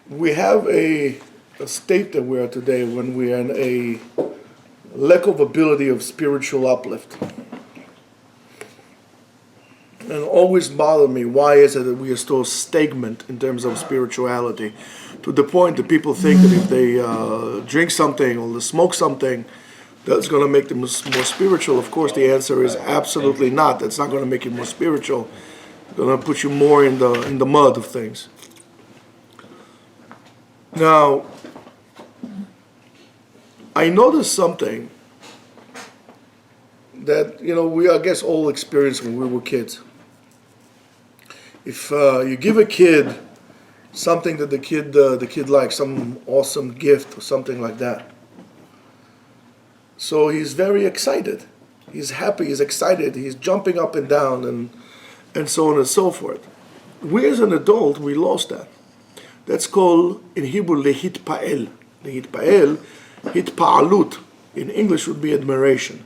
We have a state that we are today when we are in a lack of ability of spiritual uplift. And it always bothered me, why is it that we are still stagnant in terms of spirituality? To the point that people think that if they drink something or they smoke something, that's going to make them more spiritual. Of course, the answer is absolutely not. That's not going to make you more spiritual. It's going to put you more in the mud of things. Now, I noticed something that, we, I guess, all experienced when we were kids. If you give a kid something that the kid likes, some awesome gift or something like that, so he's very excited. He's happy, he's excited, he's jumping up and down and so on and so forth. We as an adult, we lost that. That's called, in Hebrew, lehitpa'el. Lehitpa'el, hitpa'alut, in English would be admiration.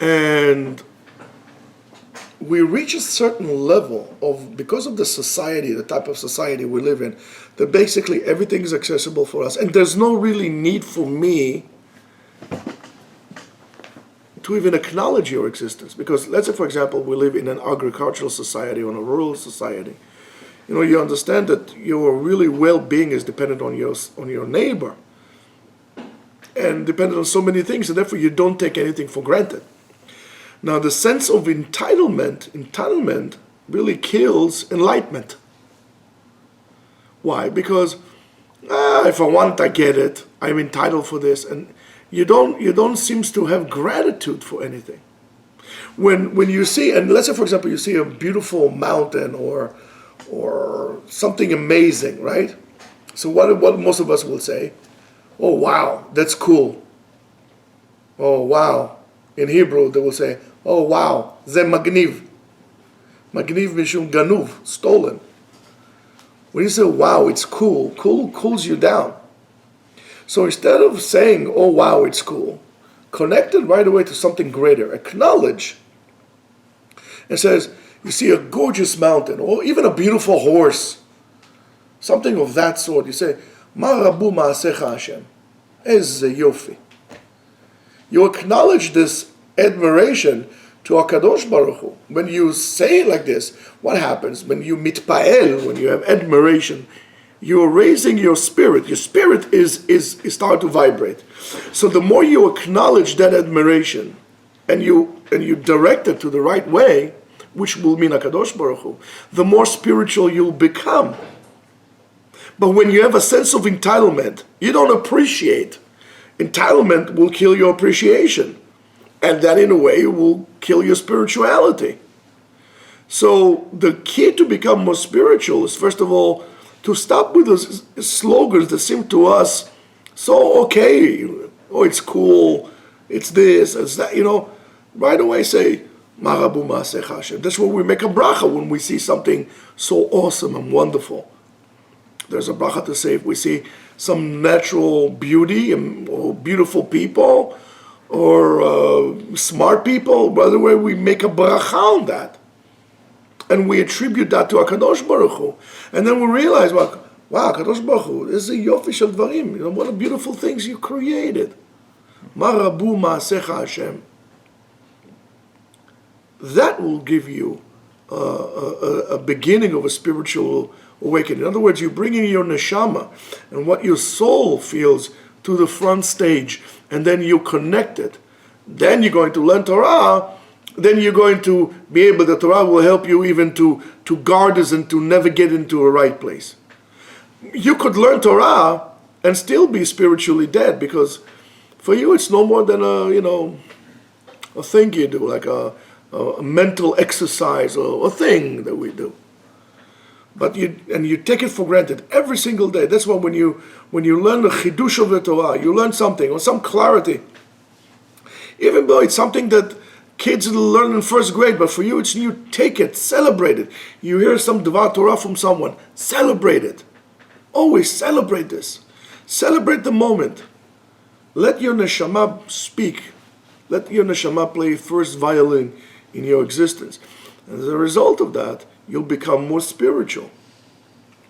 And we reach a certain level because of the society, the type of society we live in, that basically everything is accessible for us. And there's no really need for me to even acknowledge your existence. Because let's say, for example, we live in an agricultural society or in a rural society. You understand that your really well-being is dependent on your neighbor and dependent on so many things, and therefore you don't take anything for granted. Now, the sense of entitlement really kills enlightenment. Why? Because if I want, I get it. I'm entitled for this, and you don't seem to have gratitude for anything. When you see, and let's say, for example, you see a beautiful mountain or something amazing, right? So what most of us will say, oh wow, that's cool. Oh wow. In Hebrew they will say, oh wow, ze magniv. Magniv mishum ganuv, stolen. When you say wow, it's cool cools you down. So instead of saying, oh wow, it's cool, connect it right away to something greater. Acknowledge. It says, you see a gorgeous mountain, or even a beautiful horse, something of that sort. You say, Ma rabu ma'asecha Hashem, eze yofi. You acknowledge this admiration to HaKadosh Baruch Hu. When you say it like this, what happens? When you mitpa'el, when you have admiration, you're raising your spirit. Your spirit is start to vibrate. So the more you acknowledge that admiration, and you direct it to the right way, which will mean HaKadosh Baruch Hu, the more spiritual you'll become. But when you have a sense of entitlement, you don't appreciate. Entitlement will kill your appreciation. And that, in a way, will kill your spirituality. So the key to become more spiritual is, first of all, to stop with those slogans that seem to us so okay. Oh, it's cool, it's this, it's that. Right away say, Marabu Ma'asech Hashem. That's where we make a bracha when we see something so awesome and wonderful. There's a bracha to say if we see some natural beauty or beautiful people or smart people. By the way, we make a bracha on that. And we attribute that to HaKadosh Baruch Hu. And then we realize, wow, HaKadosh Baruch Hu, this is a yofi shel dvarim. What a beautiful things you created. Marabu Ma'asech Hashem. That will give you a beginning of a spiritual awakening. In other words, you're bringing your neshama and what your soul feels to the front stage, and then you connect it. Then you're going to learn Torah. Then you're going to be able, the Torah will help you even to guard us and to never get into a right place. You could learn Torah and still be spiritually dead, because for you it's no more than a thing you do, like a mental exercise or a thing that we do. But you take it for granted every single day. That's why when you learn the chidush of the Torah, you learn something or some clarity. Even though it's something that kids learn in first grade, but for you it's new. Take it, celebrate it. You hear some Dvar Torah from someone, celebrate it. Always celebrate this. Celebrate the moment. Let your neshama speak. Let your neshama play first violin in your existence. And as a result of that, you'll become more spiritual.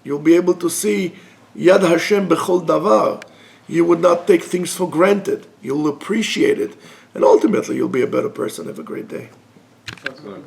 You'll be able to see Yad Hashem bechol davar. You would not take things for granted. You'll appreciate it. And ultimately, you'll be a better person. Have a great day.